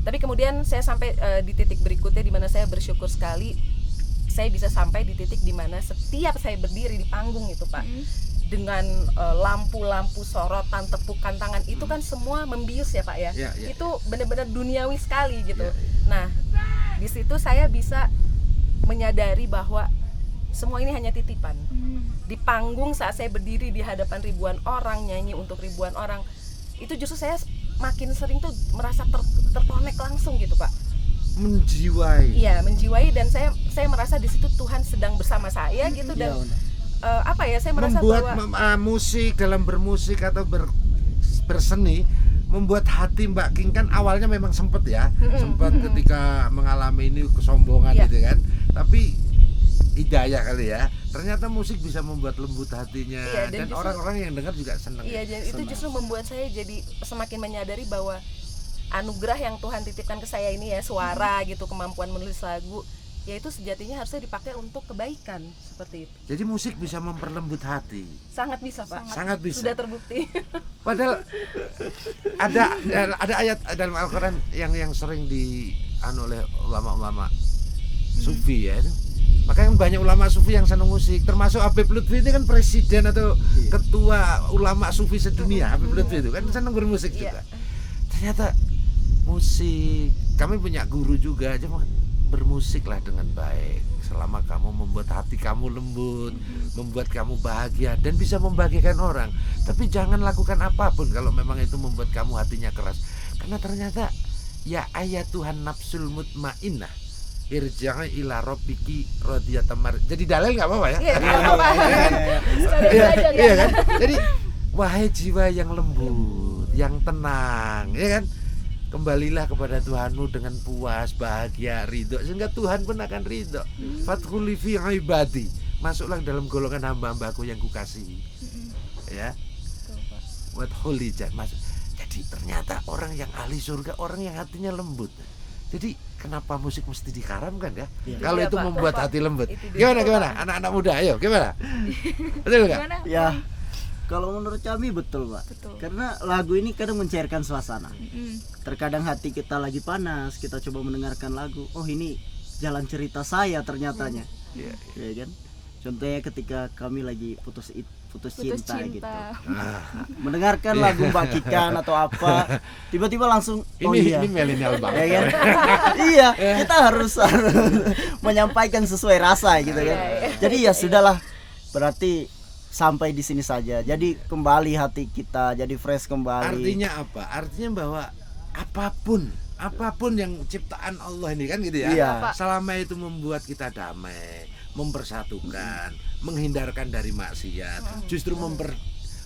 Tapi kemudian saya sampai di titik berikutnya di mana saya bersyukur sekali saya bisa sampai di titik di mana setiap saya berdiri di panggung itu Pak, dengan lampu-lampu, sorotan, tepukan tangan itu kan semua membius ya Pak ya. Ya, ya. Itu benar-benar duniawi sekali gitu. Ya, Nah, di situ saya bisa menyadari bahwa semua ini hanya titipan. Di panggung saat saya berdiri di hadapan ribuan orang, nyanyi untuk ribuan orang, itu justru saya makin sering tuh merasa terkonek langsung gitu Pak. Menjiwai. Iya, menjiwai, dan saya merasa di situ Tuhan sedang bersama saya gitu. Dan apa ya, saya merasa Membuat bahwa musik, dalam bermusik atau berseni membuat hati Mbak King kan awalnya memang sempat ya, sempat ketika mengalami ini kesombongan Iya. gitu kan. Tapi hidayah kali ya. Ternyata musik bisa membuat lembut hatinya, Iya, dan dan justru- orang-orang yang dengar juga senang. iya, jadi itu justru membuat saya jadi semakin menyadari bahwa anugerah yang Tuhan titipkan ke saya ini ya, suara gitu, kemampuan menulis lagu, yaitu sejatinya harusnya dipakai untuk kebaikan seperti itu. Jadi musik bisa memperlembut hati. Sangat bisa Pak. Sangat bisa. Sudah terbukti. Padahal ada ayat dalam Al-Quran yang sering oleh ulama-ulama sufi ya. Makanya banyak ulama sufi yang senang musik, termasuk Habib Lutfi ini kan presiden atau ketua ulama sufi sedunia. Habib Lutfi itu kan senang bermusik juga. Ternyata musik, kami punya guru juga, cuma bermusiklah dengan baik. Selama kamu membuat hati kamu lembut, membuat kamu bahagia dan bisa membahagiakan orang. Tapi jangan lakukan apapun kalau memang itu membuat kamu hatinya keras. Karena ternyata ya ayat Tuhan nafsul mutmainnah, irja'i ila rabbiki radiyatan mar. Jadi dalil enggak apa-apa ya? Iya, nggak apa-apa. Sambil Iya, belajar ya. iya kan? Jadi wahai jiwa yang lembut, yang tenang, ya kan? Kembalilah kepada Tuhanmu dengan puas, bahagia, ridho, sehingga Tuhan pun akan ridho. Fadkhuli fi ibadi, masuklah dalam golongan hamba-hambaku yang kukasihi. Ya, wadkhuli masuk. Jadi ternyata orang yang ahli surga, orang yang hatinya lembut. Jadi kenapa musik mesti dikaramkan ya? Iya. Kalau Iya, itu Pak. membuat Pak. hati lembut. Itu dia, Gimana? Pak. Anak-anak muda, ayo gimana? Betul nggak? Gimana? Ya, kalau menurut kami betul, Pak. Betul. Karena lagu ini kadang mencairkan suasana. Mm. Terkadang hati kita lagi panas, kita coba mendengarkan lagu. Oh, ini jalan cerita saya ternyatanya. Iya. Ya kan? Contohnya ketika kami lagi putus cinta gitu. Ah, Mendengarkan lagu Mbak Kikan atau apa, tiba-tiba langsung oh ini iya. milenial Ya banget. kan? Iya, kita harus menyampaikan sesuai rasa gitu kan. Jadi ya sudahlah, berarti sampai di sini saja. Jadi kembali hati kita, jadi fresh kembali. Artinya apa? Artinya bahwa apapun yang ciptaan Allah ini kan gitu ya. Iya. Selama itu membuat kita damai, mempersatukan, menghindarkan dari maksiat, justru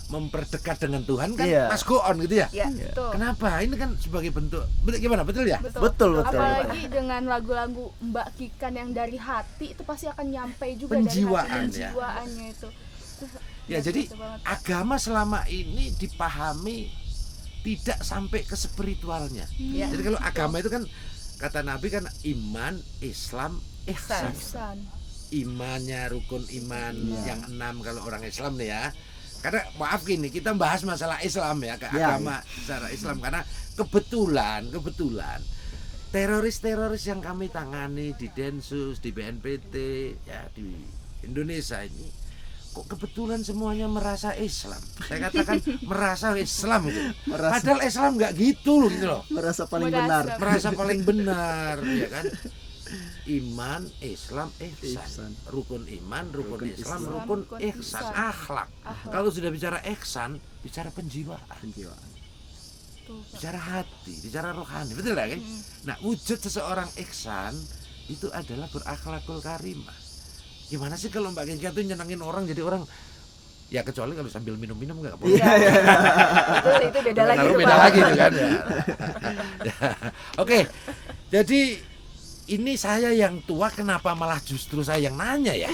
memperdekat dengan Tuhan kan, Iya. mas go on gitu ya. Ya. Betul. Kenapa? Ini kan sebagai bentuk gimana? Betul ya? Betul. Apalagi dengan lagu-lagu Mbak Kikan yang dari hati itu pasti akan nyampe juga Penjiwaan, dari hati, ya. penjiwaannya itu. Ya, jadi Betul banget. agama selama ini dipahami tidak sampai ke spiritualnya. Ya. Jadi kalau agama itu kan kata Nabi kan iman, Islam, ihsan. Ihsan. Imannya rukun iman Iya. yang 6 kalau orang Islam nih ya. Karena maaf gini, kita bahas masalah Islam ya, ke Iya, agama secara Islam karena kebetulan teroris yang kami tangani di Densus, di BNPT, ya di Indonesia ini kok kebetulan semuanya merasa Islam. Saya katakan merasa Islam itu. Merasa. Padahal Islam nggak gitu loh. Merasa paling Merasa. benar. Merasa paling benar, ya kan? Iman, Islam, ihsan. Ihsan. Rukun iman, rukun Rukun Islam, Islam. rukun Rukun ihsan, ihsan. akhlak. Kalau sudah bicara ihsan, bicara penjiwaan, Penjiwaan. Tuh, Pak. bicara hati, bicara rohani, betul ya kan? Nah, wujud seseorang ihsan itu adalah berakhlakul karimah. Gimana sih kalau Mbak Kika tuh nyenengin orang jadi orang, ya kecuali kalau sambil minum-minum nggak boleh. Itu beda lagi Kalau tuh, beda Pak. lagi tuh kan ya. Oke, jadi ini saya yang tua, kenapa malah justru saya yang nanya ya?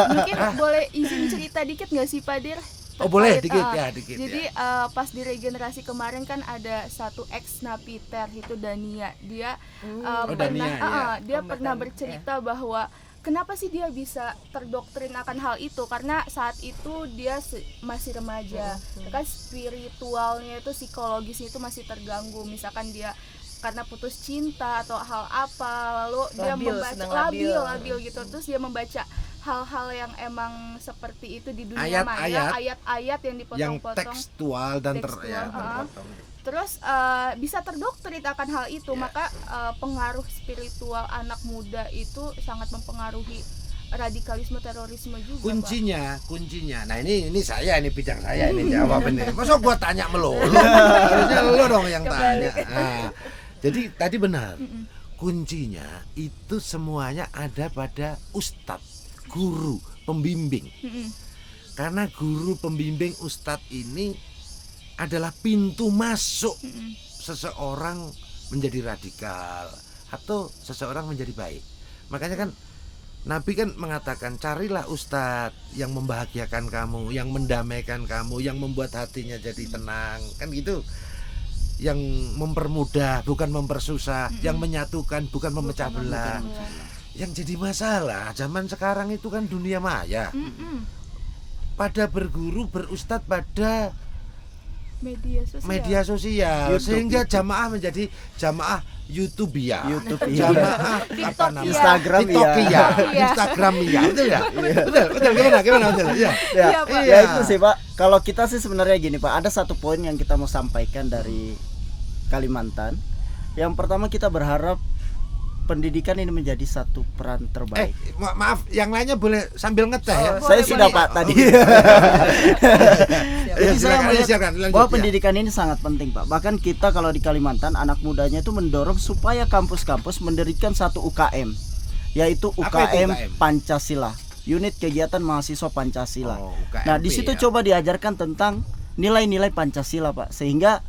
Mungkin boleh izin cerita dikit nggak sih Pak Dir? Oh boleh, Terkait, dikit ah, ya, dikit Jadi ya. pas di regenerasi kemarin kan ada satu ex Napiter itu Dania. Dia Oh, pernah Dania, ya. dia Kombatan, pernah bercerita bahwa kenapa sih dia bisa terdoktrin akan hal itu, karena saat itu dia masih remaja. Kan spiritualnya itu, psikologisnya itu masih terganggu. Misalkan dia karena putus cinta atau hal apa, lalu dia Labil, membaca sedang labil gitu, terus dia membaca hal-hal yang emang seperti itu di dunia maya, Ayat-ayat ayat-ayat yang Yang dipotong-potong, tekstual dan Tekstual, terpotong. terus bisa terdoktrin akan hal itu. Ya. Maka pengaruh spiritual anak muda itu sangat mempengaruhi radikalisme terorisme juga, Kuncinya. Nah ini saya, ini bidang saya ini jawab ini. Masa gua tanya melulu? Harusnya lo dong yang tanya. Nah, jadi tadi benar. Kuncinya itu semuanya ada pada ustadz, guru, pembimbing. Karena guru, pembimbing, ustadz ini adalah pintu masuk seseorang menjadi radikal atau seseorang menjadi baik. Makanya kan Nabi kan mengatakan, carilah ustadz yang membahagiakan kamu, yang mendamaikan kamu, yang membuat hatinya jadi tenang, kan gitu. Yang mempermudah bukan mempersusah, yang menyatukan bukan memecah belah. Yang jadi masalah zaman sekarang itu kan dunia maya. Pada berguru, berustad pada media sosial, YouTube, sehingga YouTube. jamaah menjadi jamaah YouTubia, YouTube, iya. jamaah apa namanya, Instagram, TikTokia, iya. Instagramia, betul ya? Betul, gimana betul ya? Iya, Pak. Ya itu sih Pak. Kalau kita sih sebenarnya gini Pak, ada satu poin yang kita mau sampaikan dari Kalimantan. Yang pertama, kita berharap pendidikan ini menjadi satu peran terbaik. Maaf, yang lainnya boleh sambil ngeteh ya? Saya boleh, sudah boleh. Pak tadi. Ya, Jadi saya melihat silakan, lanjut, bahwa ya. pendidikan ini sangat penting Pak. Bahkan kita kalau di Kalimantan, anak mudanya itu mendorong supaya kampus-kampus mendirikan satu UKM, yaitu Apa itu UKM UKM? Pancasila, unit kegiatan mahasiswa Pancasila. Oh, UKMP Nah, di situ ya. coba diajarkan tentang nilai-nilai Pancasila, Pak. Sehingga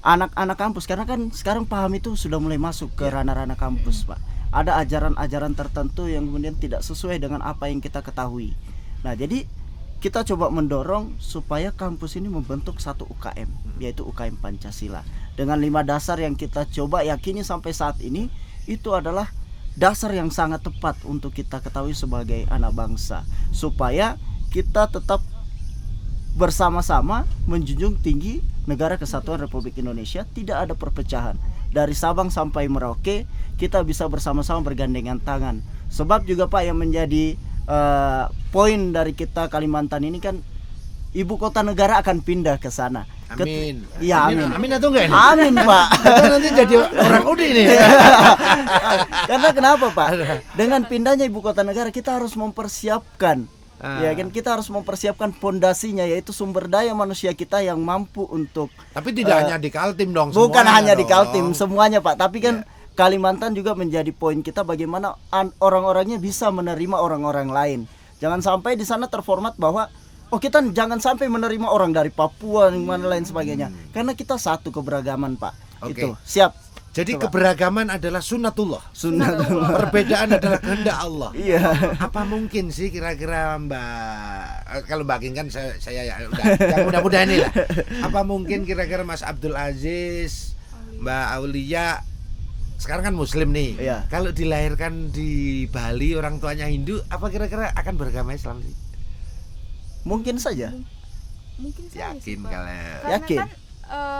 anak-anak kampus, karena kan sekarang paham itu sudah mulai masuk ke ranah-ranah kampus, Pak. Ada ajaran-ajaran tertentu yang kemudian tidak sesuai dengan apa yang kita ketahui. Nah, jadi kita coba mendorong supaya kampus ini membentuk satu UKM, yaitu UKM Pancasila. Dengan 5 dasar yang kita coba yakini sampai saat ini, itu adalah dasar yang sangat tepat untuk kita ketahui sebagai anak bangsa, supaya kita tetap bersama-sama menjunjung tinggi negara kesatuan Republik Indonesia, tidak ada perpecahan. Dari Sabang sampai Merauke kita bisa bersama-sama bergandengan tangan. Sebab juga Pak, yang menjadi poin dari kita Kalimantan ini kan ibu kota negara akan pindah ke sana. Amin. Iya, amin. Amin atau enggak ini? Amin, Pak. Kita nanti jadi orang UDI nih. Karena kenapa, Pak? Dengan pindahnya ibu kota negara kita harus mempersiapkan, ya kan, kita harus mempersiapkan pondasinya, yaitu sumber daya manusia kita yang mampu untuk Tapi tidak hanya di Kaltim dong. bukan semuanya hanya di dong. Kaltim, semuanya, Pak. Tapi kan Kalimantan juga menjadi poin kita, bagaimana orang-orangnya bisa menerima orang-orang lain. Jangan sampai di sana terformat bahwa kita jangan sampai menerima orang dari Papua dan mana lain sebagainya. Karena kita satu keberagaman, Pak. Oke. Itu. Siap. Jadi Coba. keberagaman adalah sunnatullah. Sunnatullah. Perbedaan adalah kehendak Allah. Iya. Apa mungkin sih kira-kira kalau Mbak King kan saya ya udah yang mudah-mudahan ini lah. Apa mungkin kira-kira Mas Abdul Aziz, Mbak Aulia sekarang kan Muslim nih. Iya. Kalau dilahirkan di Bali orang tuanya Hindu, apa kira-kira akan beragama Islam sih? Mungkin saja. Mungkin saja sih, Yakin Pak. kalau Karena Yakin? kan,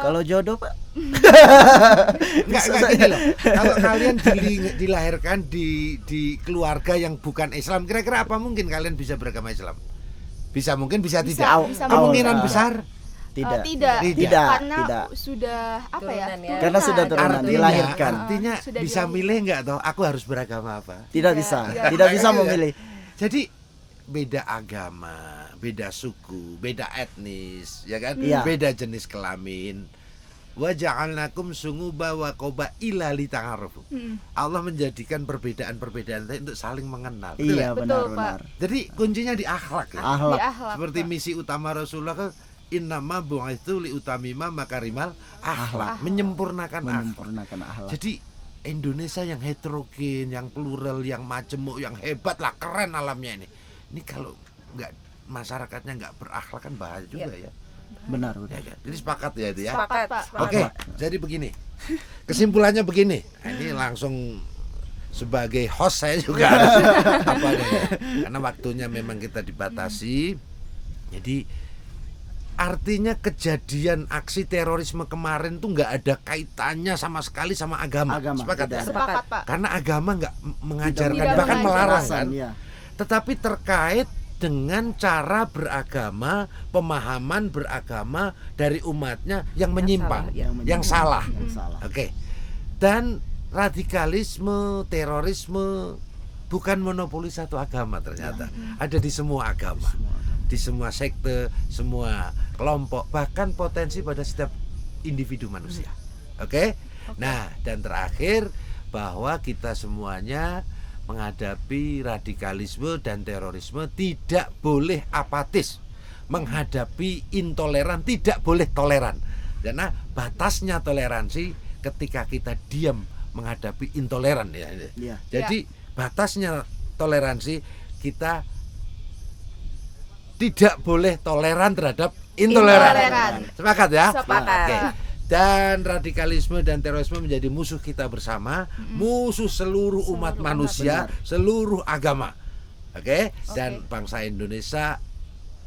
Kalau jodoh, Pak. enggak gini loh. Kalau kalian dilahirkan di keluarga yang bukan Islam, kira-kira apa mungkin kalian bisa beragama Islam? Bisa mungkin, bisa tidak. bisa Kemungkinan mungkin. besar. Tidak. tidak, Tidak. karena Tidak. sudah apa ya? Turunan ya. Karena sudah turunan, Artinya- dilahirkan. Artinya Sudah bisa dilahirkan. milih enggak toh? Aku harus beragama apa? Tidak Tidak, bisa. tidak. Tidak bisa memilih. Jadi beda agama, beda suku, beda etnis, ya kan? Iya. Beda jenis kelamin. Wa ja'alnakum sunguba wa qoba ila lita'arufu. Allah menjadikan perbedaan-perbedaan itu untuk saling mengenal. Betul Iya, ya? Betul, benar-benar. Jadi kuncinya di akhlak ya. Di Akhlak. akhlak, Seperti Pak. misi utama Rasulullah kan innama bu'itsu liutamima makarimal akhlak, menyempurnakan akhlak. Menyempurnakan akhlak. Jadi Indonesia yang heterogen, yang plural, yang majemuk, yang hebat lah, keren alamnya ini. Ini kalau nggak masyarakatnya nggak berakhlak kan bahaya juga ya. Benar, Ya benar. kan? Jadi sepakat ya itu ya. Sepakat, Pak. sepakat. Oke, jadi begini. Kesimpulannya begini. Nah, ini langsung sebagai host saya juga harus apa adanya. Karena waktunya memang kita dibatasi. Jadi artinya kejadian aksi terorisme kemarin tuh nggak ada kaitannya sama sekali sama agama. Agama, Sepakat tidak ya? ada. Sepakat, Pak. Karena agama nggak mengajarkan, Tidak bahkan mengajarkan. melarang kan. Iya. Tetapi terkait dengan cara beragama, pemahaman beragama dari umatnya yang menyimpang, salah, ya. yang salah. Yang salah. Oke. Dan radikalisme, terorisme bukan monopoli satu agama ternyata. Ada di semua agama. Di semua sekte, semua kelompok, bahkan potensi pada setiap individu manusia. Oke? Nah, dan terakhir bahwa kita semuanya menghadapi radikalisme dan terorisme tidak boleh apatis. Menghadapi intoleran tidak boleh toleran. Karena batasnya toleransi ketika kita diam menghadapi intoleran ya. Iya. Jadi batasnya toleransi kita tidak boleh toleran terhadap intoleran. Intoleran. Sepakat ya? Sepakat. Oke. Dan radikalisme dan terorisme menjadi musuh kita bersama, musuh seluruh umat manusia, seluruh agama. Oke? Dan bangsa Indonesia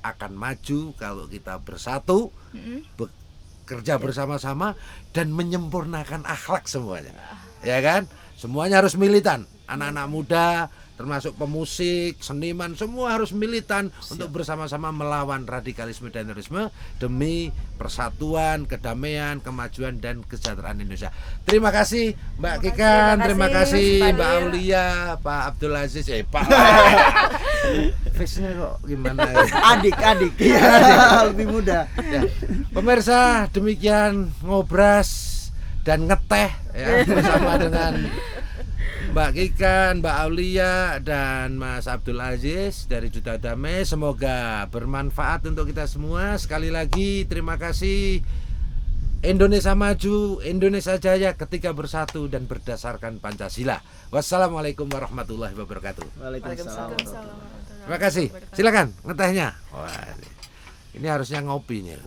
akan maju kalau kita bersatu, bekerja bersama-sama dan menyempurnakan akhlak semuanya. Ya kan? Semuanya harus militan. Anak-anak muda termasuk pemusik, seniman, semua harus militan untuk bersama-sama melawan radikalisme dan terorisme demi persatuan, kedamaian, kemajuan dan kesejahteraan Indonesia. Terima kasih Mbak Kikan, terima kasih Pak Mbak Dir. Aulia, Pak Abdul Aziz, Pak. Face-nya kok gimana? Adik-adik. Iya, lebih muda. Ya. Pemirsa, demikian ngobras dan ngeteh ya, bersama dengan Mbak Kikan, Mbak Aulia, dan Mas Abdul Aziz dari Duta Damai. Semoga bermanfaat untuk kita semua. Sekali lagi terima kasih. Indonesia maju, Indonesia jaya ketika bersatu dan berdasarkan Pancasila. Wassalamualaikum warahmatullahi wabarakatuh. Waalaikumsalam. Terima kasih. Silakan ngetehnya. Wah, ini harusnya ngopi nih.